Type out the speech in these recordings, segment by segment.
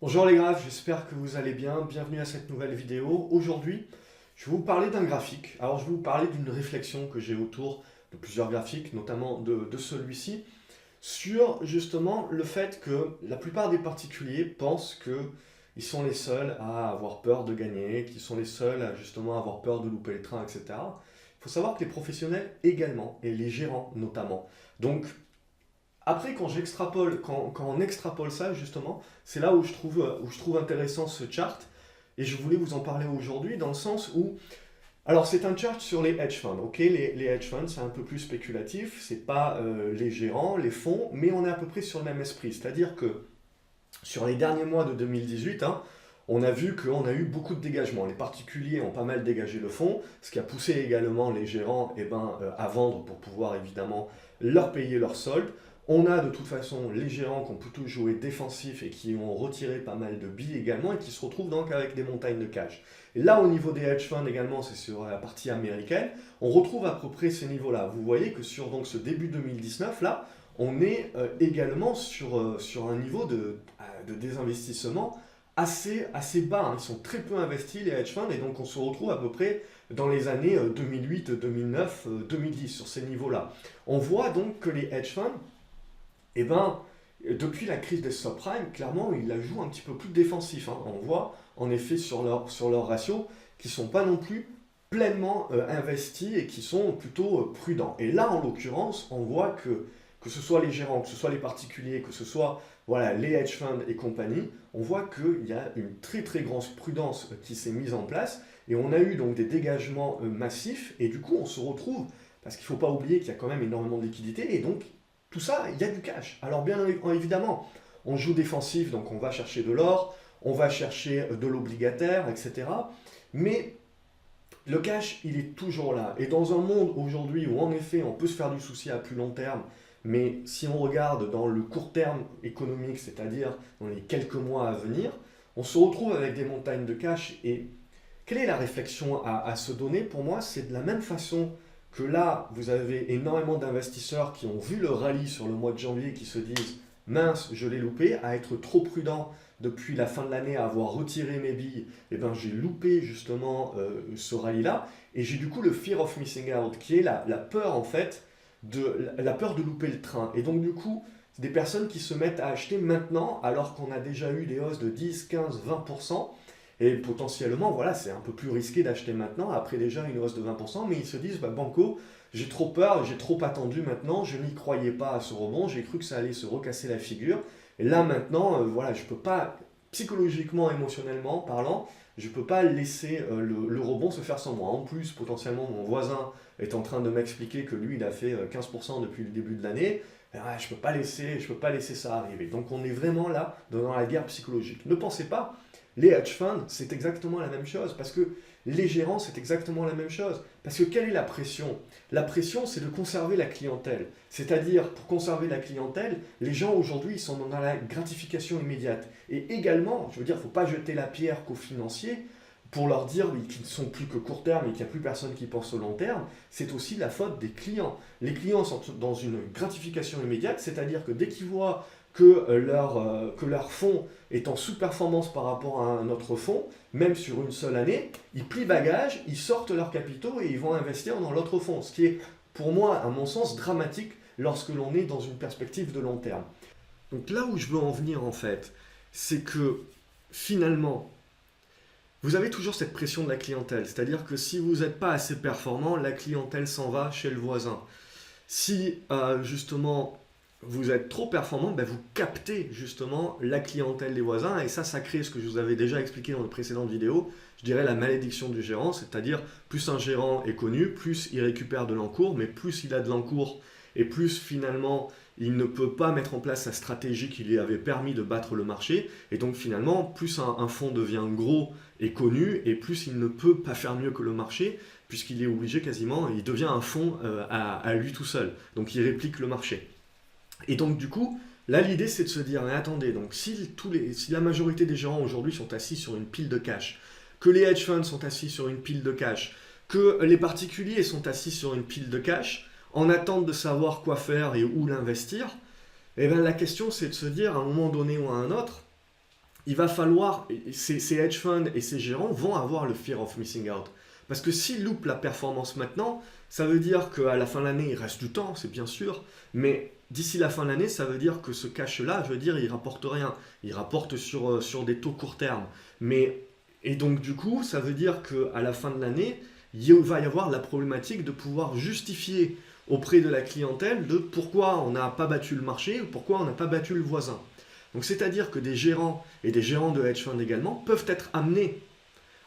Bonjour les graphes, j'espère que vous allez bien. Bienvenue à cette nouvelle vidéo. Aujourd'hui, je vais vous parler d'un graphique. Alors, je vais vous parler d'une réflexion que j'ai autour de plusieurs graphiques, notamment de celui-ci, sur justement le fait que la plupart des particuliers pensent qu'ils sont les seuls à avoir peur de gagner, qu'ils sont les seuls à justement avoir peur de louper le train, etc. Il faut savoir que les professionnels également, et les gérants notamment. Donc, après, quand on extrapole ça, justement, c'est là où je trouve intéressant ce chart. Et je voulais vous en parler aujourd'hui dans le sens où... Alors, c'est un chart sur les hedge funds, ok? Les hedge funds, c'est un peu plus spéculatif, c'est pas les gérants, les fonds, mais on est à peu près sur le même esprit. C'est-à-dire que sur les derniers mois de 2018, hein, on a vu qu'on a eu beaucoup de dégagements. Les particuliers ont pas mal dégagé le fonds, ce qui a poussé également les gérants à vendre pour pouvoir évidemment leur payer leur solde. On a de toute façon les gérants qui ont plutôt joué défensif et qui ont retiré pas mal de billes également et qui se retrouvent donc avec des montagnes de cash. Et là, au niveau des hedge funds également, c'est sur la partie américaine, on retrouve à peu près ces niveaux-là. Vous voyez que sur donc, ce début 2019, là, on est également sur un niveau de désinvestissement assez bas, hein. Ils sont très peu investis, les hedge funds, et donc on se retrouve à peu près dans les années 2008, 2009, 2010, sur ces niveaux-là. On voit donc que les hedge funds, eh ben, depuis la crise des subprimes, clairement, ils la jouent un petit peu plus défensif, hein. On voit en effet sur leur ratio qu'ils ne sont pas non plus pleinement investis et qui sont plutôt prudents. Et là, en l'occurrence, on voit que ce soit les gérants, que ce soit les particuliers, que ce soit voilà, les hedge funds et compagnie, on voit qu'il y a une très très grande prudence qui s'est mise en place et on a eu donc des dégagements massifs et du coup on se retrouve, parce qu'il ne faut pas oublier qu'il y a quand même énormément de liquidités et donc tout ça, il y a du cash. Alors bien évidemment, on joue défensif, donc on va chercher de l'or, on va chercher de l'obligataire, etc. Mais le cash, il est toujours là. Et dans un monde aujourd'hui où en effet on peut se faire du souci à plus long terme, mais si on regarde dans le court terme économique, c'est-à-dire dans les quelques mois à venir, on se retrouve avec des montagnes de cash. Et quelle est la réflexion à se donner? Pour moi, c'est de la même façon que là, vous avez énormément d'investisseurs qui ont vu le rallye sur le mois de janvier et qui se disent mince, je l'ai loupé, à être trop prudent depuis la fin de l'année, à avoir retiré mes billes, et ben j'ai loupé justement ce rallye-là, et j'ai du coup le fear of missing out, qui est la peur en fait, la peur de louper le train. Et donc du coup, c'est des personnes qui se mettent à acheter maintenant, alors qu'on a déjà eu des hausses de 10, 15, 20%, et potentiellement, voilà, c'est un peu plus risqué d'acheter maintenant, après déjà une hausse de 20%, mais ils se disent, bah, banco, j'ai trop peur, j'ai trop attendu maintenant, je n'y croyais pas à ce rebond, j'ai cru que ça allait se recasser la figure, et là maintenant, voilà, je ne peux pas, psychologiquement, émotionnellement parlant, je ne peux pas laisser le rebond se faire sans moi. En plus, potentiellement, mon voisin est en train de m'expliquer que lui, il a fait 15% depuis le début de l'année, et ouais, je peux pas laisser ça arriver. Donc on est vraiment là dans la guerre psychologique. Ne pensez pas, les hedge funds, c'est exactement la même chose, parce que les gérants, c'est exactement la même chose. Parce que quelle est la pression? La pression, c'est de conserver la clientèle. C'est-à-dire, pour conserver la clientèle, les gens aujourd'hui, ils sont dans la gratification immédiate. Et également, je veux dire, il ne faut pas jeter la pierre qu'aux financiers pour leur dire qu'ils ne sont plus que court terme et qu'il n'y a plus personne qui pense au long terme. C'est aussi la faute des clients. Les clients sont dans une gratification immédiate, c'est-à-dire que dès qu'ils voient que leur fonds est en sous-performance par rapport à un autre fonds, même sur une seule année, ils plient bagage, ils sortent leurs capitaux et ils vont investir dans l'autre fonds. Ce qui est, pour moi, à mon sens, dramatique lorsque l'on est dans une perspective de long terme. Donc là où je veux en venir, en fait, c'est que finalement, vous avez toujours cette pression de la clientèle. C'est-à-dire que si vous n'êtes pas assez performant, la clientèle s'en va chez le voisin. Si justement vous êtes trop performant, ben vous captez justement la clientèle des voisins et ça crée ce que je vous avais déjà expliqué dans de précédentes vidéos, je dirais la malédiction du gérant, c'est-à-dire plus un gérant est connu, plus il récupère de l'encours, mais plus il a de l'encours et plus finalement il ne peut pas mettre en place sa stratégie qui lui avait permis de battre le marché et donc finalement plus un fonds devient gros et connu et plus il ne peut pas faire mieux que le marché puisqu'il est obligé quasiment, il devient un fonds à lui tout seul, donc il réplique le marché. Et donc du coup, là l'idée c'est de se dire, mais attendez, donc si la majorité des gérants aujourd'hui sont assis sur une pile de cash, que les hedge funds sont assis sur une pile de cash, que les particuliers sont assis sur une pile de cash, en attente de savoir quoi faire et où l'investir, et bien la question c'est de se dire à un moment donné ou à un autre, il va falloir, ces hedge funds et ces gérants vont avoir le fear of missing out. Parce que s'ils loupent la performance maintenant, ça veut dire qu'à la fin de l'année, il reste du temps, c'est bien sûr, mais d'ici la fin de l'année, ça veut dire que ce cash-là, je veux dire, il rapporte rien. Il rapporte sur des taux court terme. Et donc, du coup, ça veut dire qu'à la fin de l'année, il va y avoir la problématique de pouvoir justifier auprès de la clientèle de pourquoi on n'a pas battu le marché ou pourquoi on n'a pas battu le voisin. Donc, c'est-à-dire que des gérants et des gérants de hedge funds également peuvent être amenés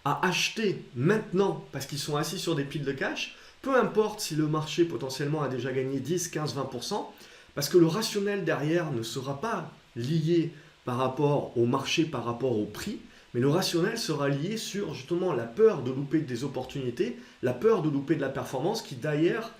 à acheter maintenant parce qu'ils sont assis sur des piles de cash, peu importe si le marché potentiellement a déjà gagné 10, 15, 20%, parce que le rationnel derrière ne sera pas lié par rapport au marché, par rapport au prix, mais le rationnel sera lié sur justement la peur de louper des opportunités, la peur de louper de la performance qui derrière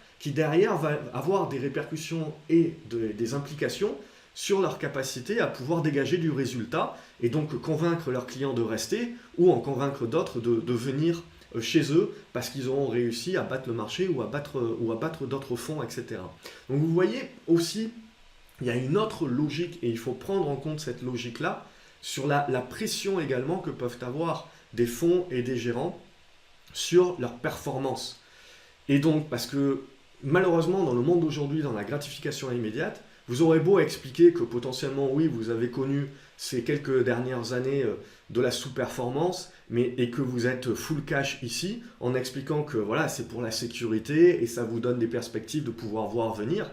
va avoir des répercussions et des implications sur leur capacité à pouvoir dégager du résultat et donc convaincre leurs clients de rester ou en convaincre d'autres de venir chez eux parce qu'ils auront réussi à battre le marché ou à battre d'autres fonds, etc. Donc vous voyez aussi, il y a une autre logique et il faut prendre en compte cette logique-là sur la pression également que peuvent avoir des fonds et des gérants sur leur performance. Et donc, parce que malheureusement, dans le monde d'aujourd'hui, dans la gratification immédiate, vous aurez beau expliquer que potentiellement, oui, vous avez connu ces quelques dernières années de la sous-performance, et que vous êtes full cash ici, en expliquant que voilà, c'est pour la sécurité et ça vous donne des perspectives de pouvoir voir venir,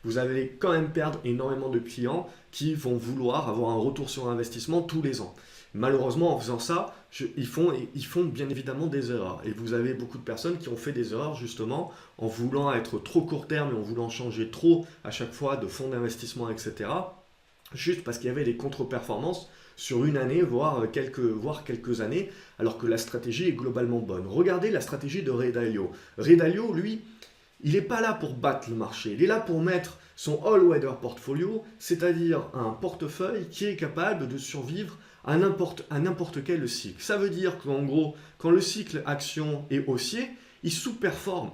vous allez quand même perdre énormément de clients qui vont vouloir avoir un retour sur investissement tous les ans. Malheureusement, en faisant ça, ils font bien évidemment des erreurs. Et vous avez beaucoup de personnes qui ont fait des erreurs justement en voulant être trop court terme et en voulant changer trop à chaque fois de fonds d'investissement, etc. Juste parce qu'il y avait des contre-performances sur une année, voire quelques années, alors que la stratégie est globalement bonne. Regardez la stratégie de Ray Dalio. Ray Dalio, lui, il n'est pas là pour battre le marché, il est là pour mettre son all-weather portfolio, c'est-à-dire un portefeuille qui est capable de survivre à n'importe quel cycle. Ça veut dire qu'en gros, quand le cycle action est haussier, il sous-performe.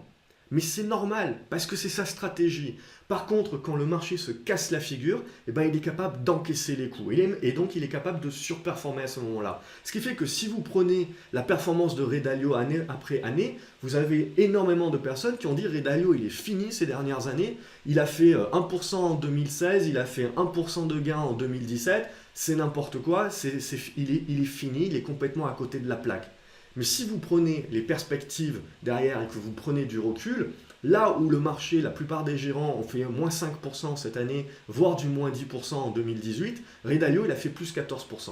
Mais c'est normal, parce que c'est sa stratégie. Par contre, quand le marché se casse la figure, eh ben, il est capable d'encaisser les coups. Et donc, il est capable de surperformer à ce moment-là. Ce qui fait que si vous prenez la performance de Ray Dalio année après année, vous avez énormément de personnes qui ont dit Ray Dalio, il est fini ces dernières années. Il a fait 1% en 2016, il a fait 1% de gain en 2017. C'est n'importe quoi, il est fini, il est complètement à côté de la plaque. Mais si vous prenez les perspectives derrière et que vous prenez du recul, là où le marché, la plupart des gérants ont fait moins 5% cette année, voire du moins 10% en 2018, Ray Dalio, il a fait plus 14%.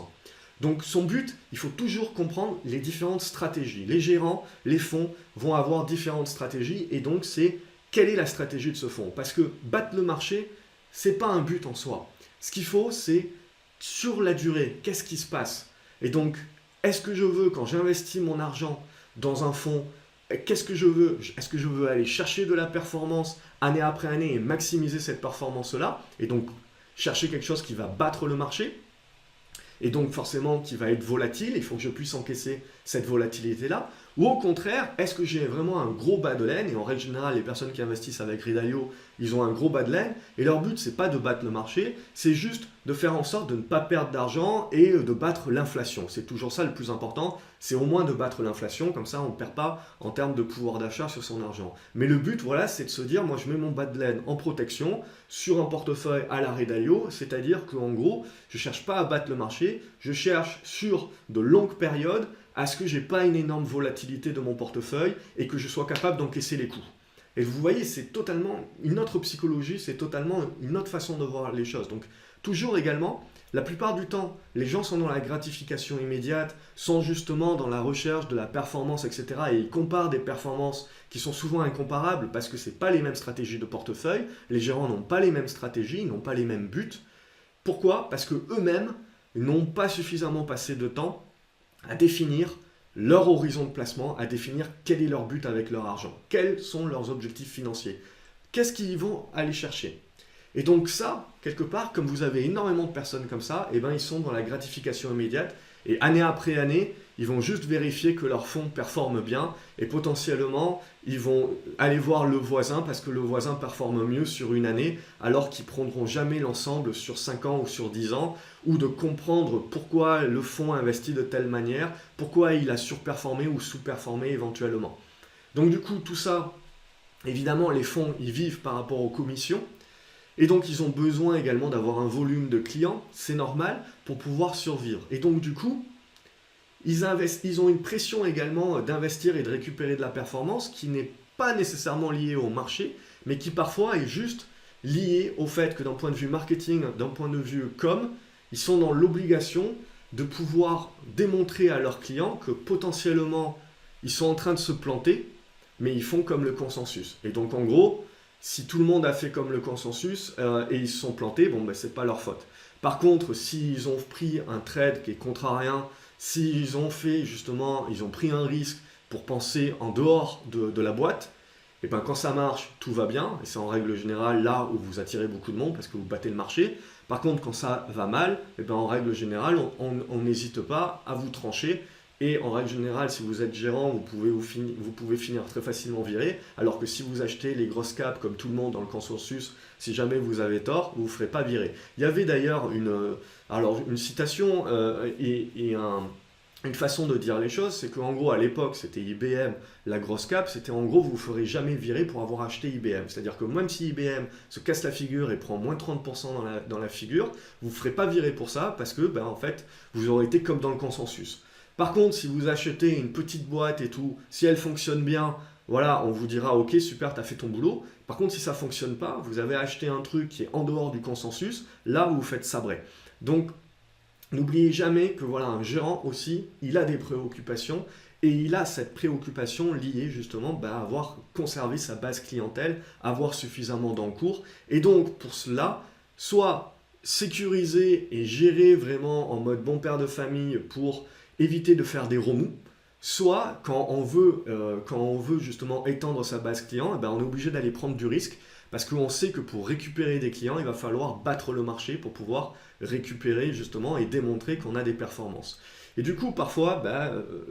Donc son but, il faut toujours comprendre les différentes stratégies. Les gérants, les fonds vont avoir différentes stratégies et donc c'est quelle est la stratégie de ce fonds. Parce que battre le marché, ce n'est pas un but en soi. Ce qu'il faut, c'est sur la durée, qu'est-ce qui se passe? Et donc, est-ce que je veux, quand j'investis mon argent dans un fonds, qu'est-ce que je veux? Est-ce que je veux aller chercher de la performance année après année et maximiser cette performance-là? Et donc, chercher quelque chose qui va battre le marché? Et donc, forcément, qui va être volatile, il faut que je puisse encaisser cette volatilité-là. Ou au contraire, est-ce que j'ai vraiment un gros bas de laine? Et en règle générale, les personnes qui investissent avec Ray Dalio, ils ont un gros bas de laine. Et leur but, c'est pas de battre le marché, c'est juste de faire en sorte de ne pas perdre d'argent et de battre l'inflation. C'est toujours ça le plus important, c'est au moins de battre l'inflation, comme ça on ne perd pas en termes de pouvoir d'achat sur son argent. Mais le but, voilà, c'est de se dire, moi je mets mon bas de laine en protection sur un portefeuille à la Ray Dalio, c'est-à-dire qu'en gros, je ne cherche pas à battre le marché, je cherche sur de longues périodes à ce que je n'ai pas une énorme volatilité de mon portefeuille et que je sois capable d'encaisser les coups. Et vous voyez, c'est totalement une autre psychologie, c'est totalement une autre façon de voir les choses. Donc, toujours également, la plupart du temps, les gens sont dans la gratification immédiate, sont justement dans la recherche de la performance, etc. Et ils comparent des performances qui sont souvent incomparables parce que ce n'est pas les mêmes stratégies de portefeuille, les gérants n'ont pas les mêmes stratégies, n'ont pas les mêmes buts. Pourquoi? Parce qu'eux-mêmes n'ont pas suffisamment passé de temps à définir leur horizon de placement, à définir quel est leur but avec leur argent, quels sont leurs objectifs financiers, qu'est-ce qu'ils vont aller chercher. Et donc ça, quelque part, comme vous avez énormément de personnes comme ça, eh ben, ils sont dans la gratification immédiate Et année après année, ils vont juste vérifier que leur fonds performe bien et potentiellement, ils vont aller voir le voisin parce que le voisin performe mieux sur une année alors qu'ils ne prendront jamais l'ensemble sur 5 ans ou sur 10 ans ou de comprendre pourquoi le fonds investit de telle manière, pourquoi il a surperformé ou sous-performé éventuellement. Donc du coup, tout ça, évidemment, les fonds, ils vivent par rapport aux commissions. Et donc, ils ont besoin également d'avoir un volume de clients, c'est normal, pour pouvoir survivre. Et donc, du coup, ils ont une pression également d'investir et de récupérer de la performance qui n'est pas nécessairement liée au marché, mais qui parfois est juste liée au fait que d'un point de vue marketing, d'un point de vue com, ils sont dans l'obligation de pouvoir démontrer à leurs clients que potentiellement, ils sont en train de se planter, mais ils font comme le consensus. Et donc, en gros, si tout le monde a fait comme le consensus et ils se sont plantés, bon, ben, c'est pas leur faute. Par contre, s'ils ont pris un trade qui est contrariant, s'ils ont fait justement, ils ont pris un risque pour penser en dehors de la boîte, et ben quand ça marche, tout va bien, et c'est en règle générale là où vous attirez beaucoup de monde parce que vous battez le marché. Par contre, quand ça va mal, et ben en règle générale, on n'hésite pas à vous trancher. Et en règle générale, si vous êtes gérant, vous pouvez finir très facilement viré. Alors que si vous achetez les grosses caps comme tout le monde dans le consensus, si jamais vous avez tort, vous ne vous ferez pas virer. Il y avait d'ailleurs une citation une façon de dire les choses, c'est qu'en gros à l'époque c'était IBM, la grosse cap, c'était en gros vous ne ferez jamais virer pour avoir acheté IBM. C'est-à-dire que même si IBM se casse la figure et prend moins 30% dans la figure, vous ne ferez pas virer pour ça parce que en fait vous aurez été comme dans le consensus. Par contre, si vous achetez une petite boîte et tout, si elle fonctionne bien, voilà, on vous dira ok, super, tu as fait ton boulot. Par contre, si ça ne fonctionne pas, vous avez acheté un truc qui est en dehors du consensus, là vous faites sabrer. Donc, n'oubliez jamais que voilà, un gérant aussi, il a des préoccupations et il a cette préoccupation liée justement à avoir conservé sa base clientèle, avoir suffisamment d'encours. Et donc, pour cela, soit sécuriser et gérer vraiment en mode bon père de famille pour éviter de faire des remous, soit quand on veut justement étendre sa base client, on est obligé d'aller prendre du risque parce qu'on sait que pour récupérer des clients, il va falloir battre le marché pour pouvoir récupérer justement et démontrer qu'on a des performances. Et du coup, parfois,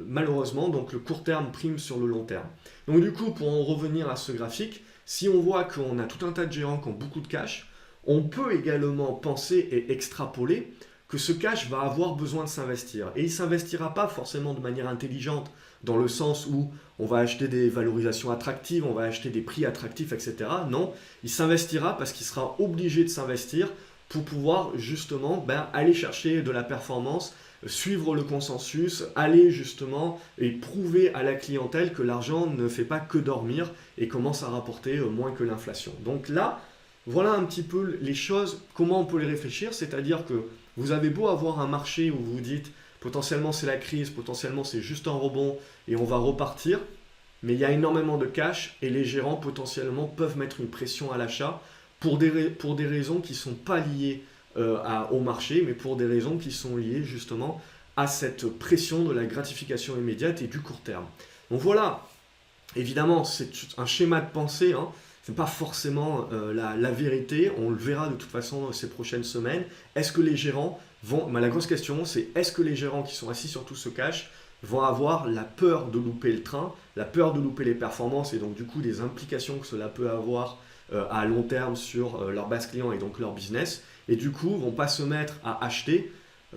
malheureusement, donc le court terme prime sur le long terme. Donc du coup, pour en revenir à ce graphique, si on voit qu'on a tout un tas de gérants qui ont beaucoup de cash, on peut également penser et extrapoler que ce cash va avoir besoin de s'investir. Et il ne s'investira pas forcément de manière intelligente, dans le sens où on va acheter des valorisations attractives, on va acheter des prix attractifs, etc. Non, il s'investira parce qu'il sera obligé de s'investir pour pouvoir justement aller chercher de la performance, suivre le consensus, aller justement et prouver à la clientèle que l'argent ne fait pas que dormir et commence à rapporter moins que l'inflation. Donc là, voilà un petit peu les choses, comment on peut les réfléchir, c'est-à-dire que vous avez beau avoir un marché où vous vous dites potentiellement c'est la crise, potentiellement c'est juste un rebond et on va repartir, mais il y a énormément de cash et les gérants potentiellement peuvent mettre une pression à l'achat pour des raisons qui ne sont pas liées au marché, mais pour des raisons qui sont liées justement à cette pression de la gratification immédiate et du court terme. Donc voilà, évidemment c'est un schéma de pensée, hein. Ce n'est pas forcément la vérité, on le verra de toute façon ces prochaines semaines. Est-ce que les gérants vont... la grosse question c'est est-ce que les gérants qui sont assis sur tout ce cash vont avoir la peur de louper le train, la peur de louper les performances et donc du coup des implications que cela peut avoir à long terme sur leur base client et donc leur business, et du coup vont pas se mettre à acheter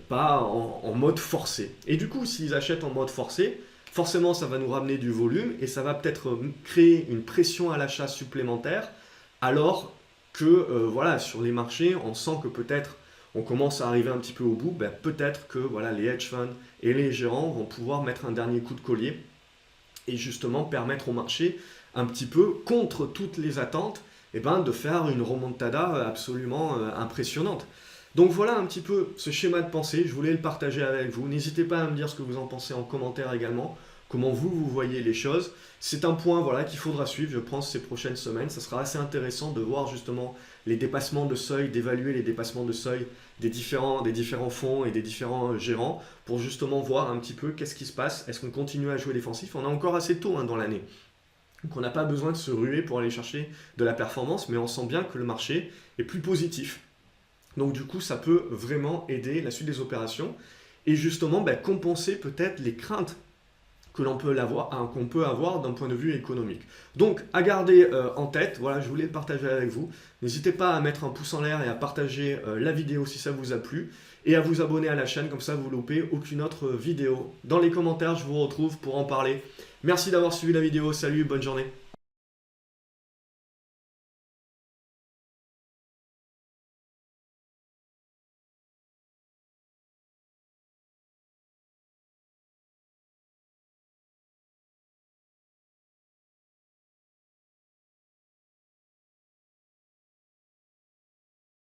pas en mode forcé. Et du coup s'ils achètent en mode forcé, forcément ça va nous ramener du volume et ça va peut-être créer une pression à l'achat supplémentaire, alors que voilà, sur les marchés on sent que peut-être on commence à arriver un petit peu au bout, peut-être que voilà, les hedge funds et les gérants vont pouvoir mettre un dernier coup de collier et justement permettre au marché un petit peu contre toutes les attentes de faire une remontada absolument impressionnante. Donc voilà un petit peu ce schéma de pensée, je voulais le partager avec vous. N'hésitez pas à me dire ce que vous en pensez en commentaire également, comment vous voyez les choses. C'est un point qu'il faudra suivre, je pense, ces prochaines semaines. Ça sera assez intéressant de voir justement les dépassements de seuil, d'évaluer les dépassements de seuil des différents fonds et des différents gérants pour justement voir un petit peu qu'est-ce qui se passe. Est-ce qu'on continue à jouer défensif? On est encore assez tôt dans l'année. Donc on n'a pas besoin de se ruer pour aller chercher de la performance, mais on sent bien que le marché est plus positif. Donc du coup, ça peut vraiment aider la suite des opérations. et justement compenser peut-être les craintes que l'on peut qu'on peut avoir d'un point de vue économique. Donc à garder en tête, voilà, je voulais le partager avec vous. N'hésitez pas à mettre un pouce en l'air et à partager la vidéo si ça vous a plu et à vous abonner à la chaîne, comme ça vous ne loupez aucune autre vidéo. Dans les commentaires, je vous retrouve pour en parler. Merci d'avoir suivi la vidéo, salut, bonne journée.